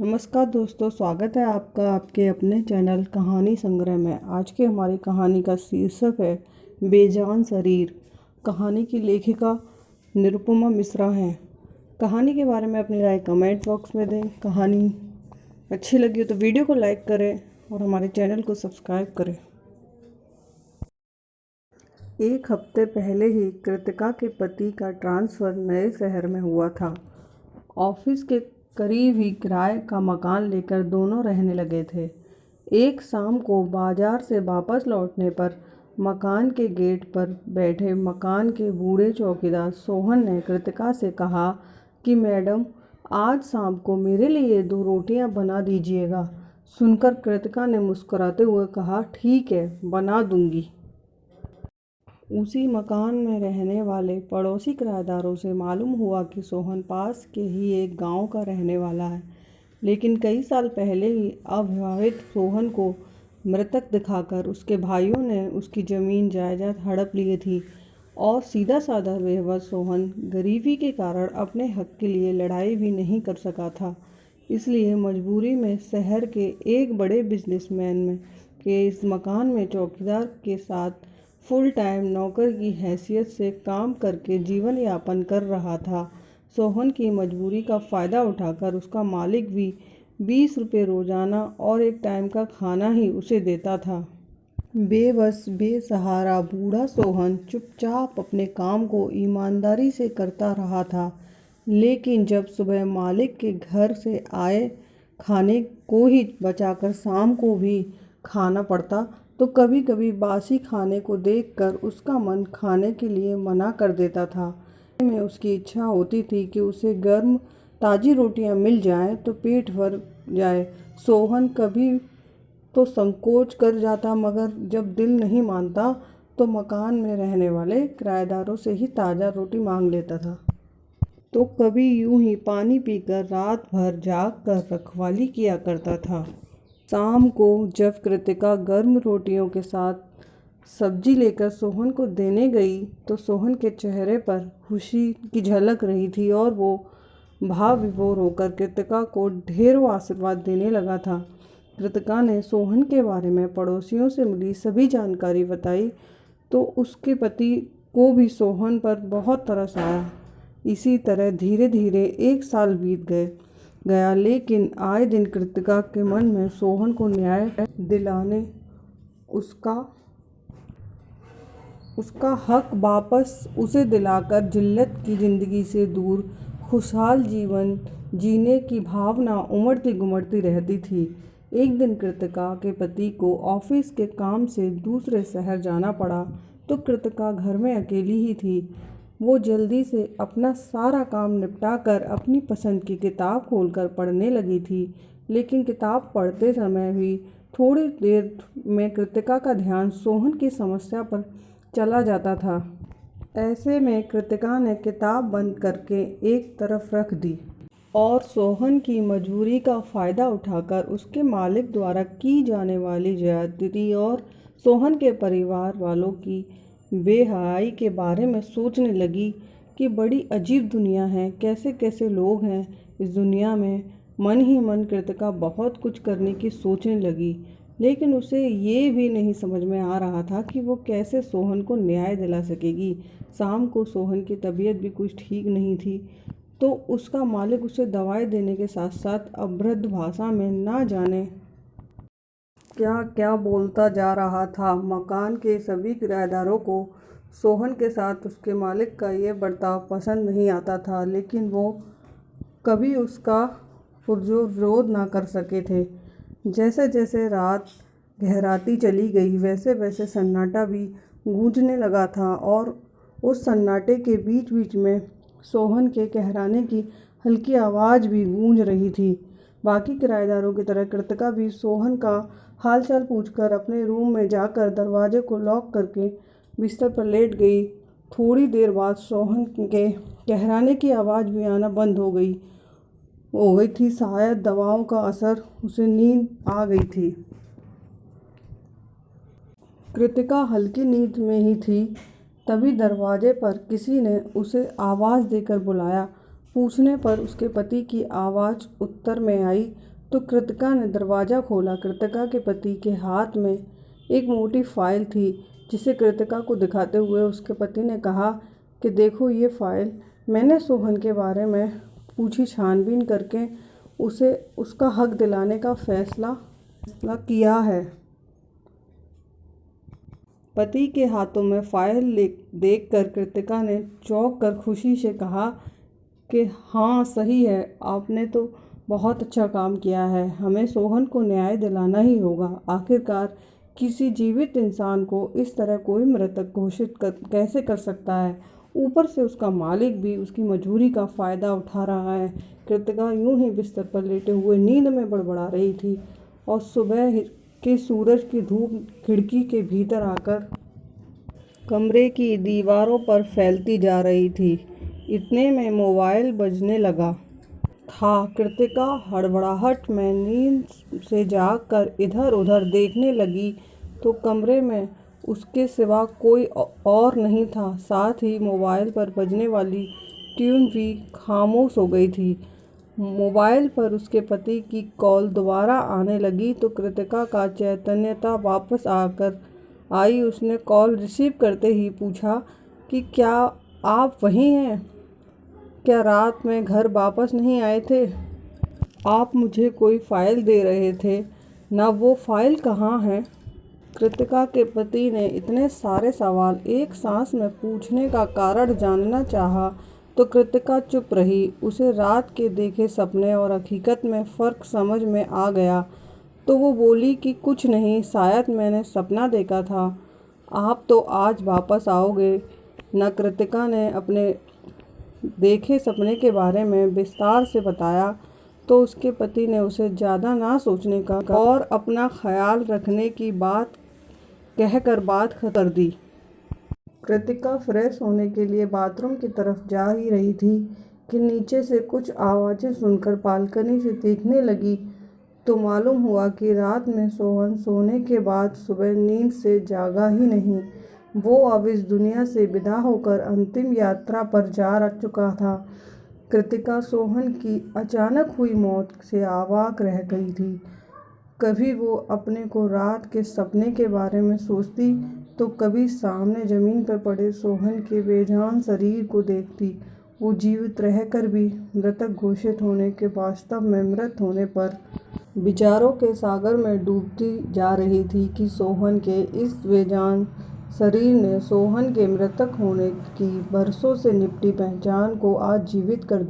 नमस्कार दोस्तों, स्वागत है आपका आपके अपने चैनल कहानी संग्रह में। आज की हमारी कहानी का शीर्षक है बेजान शरीर। कहानी की लेखिका निरुपमा मिश्रा हैं। कहानी के बारे में अपनी राय कमेंट बॉक्स में दें। कहानी अच्छी लगी हो तो वीडियो को लाइक करें और हमारे चैनल को सब्सक्राइब करें। एक हफ्ते पहले ही कृतिका के पति का ट्रांसफ़र नए शहर में हुआ था। ऑफिस के करीब ही किराए का मकान लेकर दोनों रहने लगे थे। एक शाम को बाजार से वापस लौटने पर मकान के गेट पर बैठे मकान के बूढ़े चौकीदार सोहन ने कृतिका से कहा कि मैडम, आज शाम को मेरे लिए 2 रोटियां बना दीजिएगा। सुनकर कृतिका ने मुस्कुराते हुए कहा, ठीक है, बना दूंगी। उसी मकान में रहने वाले पड़ोसी किराएदारों से मालूम हुआ कि सोहन पास के ही एक गांव का रहने वाला है, लेकिन कई साल पहले ही अविवाहित सोहन को मृतक दिखाकर उसके भाइयों ने उसकी ज़मीन जायदाद हड़प ली थी और सीधा साधा बेबस सोहन गरीबी के कारण अपने हक के लिए लड़ाई भी नहीं कर सका था। इसलिए मजबूरी में शहर के एक बड़े बिजनेसमैन के इस मकान में चौकीदार के साथ फुल टाइम नौकर की हैसियत से काम करके जीवन यापन कर रहा था। सोहन की मजबूरी का फ़ायदा उठाकर उसका मालिक भी 20 रुपये रोज़ाना और एक टाइम का खाना ही उसे देता था। बेबस बेसहारा बूढ़ा सोहन चुपचाप अपने काम को ईमानदारी से करता रहा था, लेकिन जब सुबह मालिक के घर से आए खाने को ही बचाकर शाम को भी खाना पड़ता तो कभी कभी बासी खाने को देखकर उसका मन खाने के लिए मना कर देता था। में उसकी इच्छा होती थी कि उसे गर्म ताज़ी रोटियां मिल जाएं तो पेट भर जाए। सोहन कभी तो संकोच कर जाता, मगर जब दिल नहीं मानता तो मकान में रहने वाले किराएदारों से ही ताज़ा रोटी मांग लेता था। तो कभी यूं ही पानी पीकर रात भर जाग कर रखवाली किया करता था। शाम को जब कृतिका गर्म रोटियों के साथ सब्जी लेकर सोहन को देने गई तो सोहन के चेहरे पर खुशी की झलक रही थी और वो भाव विभोर होकर कृतिका को ढेरों आशीर्वाद देने लगा था। कृतिका ने सोहन के बारे में पड़ोसियों से मिली सभी जानकारी बताई तो उसके पति को भी सोहन पर बहुत तरस आया। इसी तरह धीरे धीरे 1 साल बीत गया, लेकिन आए दिन कृतिका के मन में सोहन को न्याय दिलाने उसका हक वापस उसे दिलाकर जिल्लत की ज़िंदगी से दूर खुशहाल जीवन जीने की भावना उमड़ती गुमड़ती रहती थी। एक दिन कृतिका के पति को ऑफिस के काम से दूसरे शहर जाना पड़ा तो कृतिका घर में अकेली ही थी। वो जल्दी से अपना सारा काम निपटाकर अपनी पसंद की किताब खोलकर पढ़ने लगी थी, लेकिन किताब पढ़ते समय भी थोड़ी देर में कृतिका का ध्यान सोहन की समस्या पर चला जाता था। ऐसे में कृतिका ने किताब बंद करके एक तरफ रख दी और सोहन की मजबूरी का फ़ायदा उठाकर उसके मालिक द्वारा की जाने वाली ज्यादती और सोहन के परिवार वालों की बेहयाई के बारे में सोचने लगी कि बड़ी अजीब दुनिया है, कैसे कैसे लोग हैं इस दुनिया में। मन ही मन कृतिका बहुत कुछ करने की सोचने लगी, लेकिन उसे ये भी नहीं समझ में आ रहा था कि वो कैसे सोहन को न्याय दिला सकेगी। शाम को सोहन की तबीयत भी कुछ ठीक नहीं थी तो उसका मालिक उसे दवाई देने के साथ साथ अभद्र भाषा में ना जाने क्या क्या बोलता जा रहा था। मकान के सभी किराएदारों को सोहन के साथ उसके मालिक का ये बर्ताव पसंद नहीं आता था, लेकिन वो कभी उसका पुरजोर विरोध ना कर सके थे। जैसे जैसे रात गहराती चली गई वैसे वैसे सन्नाटा भी गूंजने लगा था और उस सन्नाटे के बीच बीच में सोहन के कहराने की हल्की आवाज़ भी गूंज रही थी। बाकी किराएदारों की तरह कृतिका भी सोहन का हालचाल पूछकर अपने रूम में जाकर दरवाजे को लॉक करके बिस्तर पर लेट गई। थोड़ी देर बाद सोहन के कहराने की आवाज़ भी आना बंद हो गई थी। शायद दवाओं का असर, उसे नींद आ गई थी। कृतिका हल्की नींद में ही थी, तभी दरवाजे पर किसी ने उसे आवाज़ देकर बुलाया। पूछने पर उसके पति की आवाज़ उत्तर में आई तो कृतिका ने दरवाज़ा खोला। कृतिका के पति के हाथ में एक मोटी फाइल थी, जिसे कृतिका को दिखाते हुए उसके पति ने कहा कि देखो ये फाइल, मैंने सोहन के बारे में पूछी छानबीन करके उसे उसका हक दिलाने का फैसला किया है। पति के हाथों में फाइल देखकर कृतिका ने चौंक कर खुशी से कहा कि हाँ सही है, आपने तो बहुत अच्छा काम किया है। हमें सोहन को न्याय दिलाना ही होगा। आखिरकार किसी जीवित इंसान को इस तरह कोई मृतक घोषित कैसे कर सकता है? ऊपर से उसका मालिक भी उसकी मजबूरी का फ़ायदा उठा रहा है। कृतिका यूं ही बिस्तर पर लेटे हुए नींद में बड़बड़ा रही थी और सुबह के सूरज की धूप खिड़की के भीतर आकर कमरे की दीवारों पर फैलती जा रही थी। इतने में मोबाइल बजने लगा था। कृतिका हड़बड़ाहट में नींद से जागकर इधर उधर देखने लगी तो कमरे में उसके सिवा कोई और नहीं था। साथ ही मोबाइल पर बजने वाली ट्यून भी खामोश हो गई थी। मोबाइल पर उसके पति की कॉल दोबारा आने लगी तो कृतिका का चैतन्यता वापस आकर आई। उसने कॉल रिसीव करते ही पूछा कि क्या आप वहीं हैं? क्या रात में घर वापस नहीं आए थे? आप मुझे कोई फाइल दे रहे थे ना, वो फाइल कहाँ है? कृतिका के पति ने इतने सारे सवाल एक सांस में पूछने का कारण जानना चाहा तो कृतिका चुप रही। उसे रात के देखे सपने और हकीकत में फ़र्क समझ में आ गया तो वो बोली कि कुछ नहीं, शायद मैंने सपना देखा था। आप तो आज वापस आओगे ना? कृतिका ने अपने देखे सपने के बारे में विस्तार से बताया तो उसके पति ने उसे ज़्यादा ना सोचने का और अपना ख्याल रखने की बात कहकर बात खत्म कर दी। कृतिका फ्रेश होने के लिए बाथरूम की तरफ जा ही रही थी कि नीचे से कुछ आवाज़ें सुनकर बालकनी से देखने लगी तो मालूम हुआ कि रात में सोहन सोने के बाद सुबह नींद से जागा ही नहीं। वो अब इस दुनिया से विदा होकर अंतिम यात्रा पर जा चुका था। कृतिका सोहन की अचानक हुई मौत से अवाक रह गई थी। कभी वो अपने को रात के सपने के बारे में सोचती तो कभी सामने ज़मीन पर पड़े सोहन के बेजान शरीर को देखती। वो जीवित रहकर भी मृतक घोषित होने के वास्तव में मृत होने पर विचारों के सागर में डूबती जा रही थी कि सोहन के इस बेजान शरीर ने सोहन के मृतक होने की बरसों से निपटी पहचान को आज जीवित कर दिया।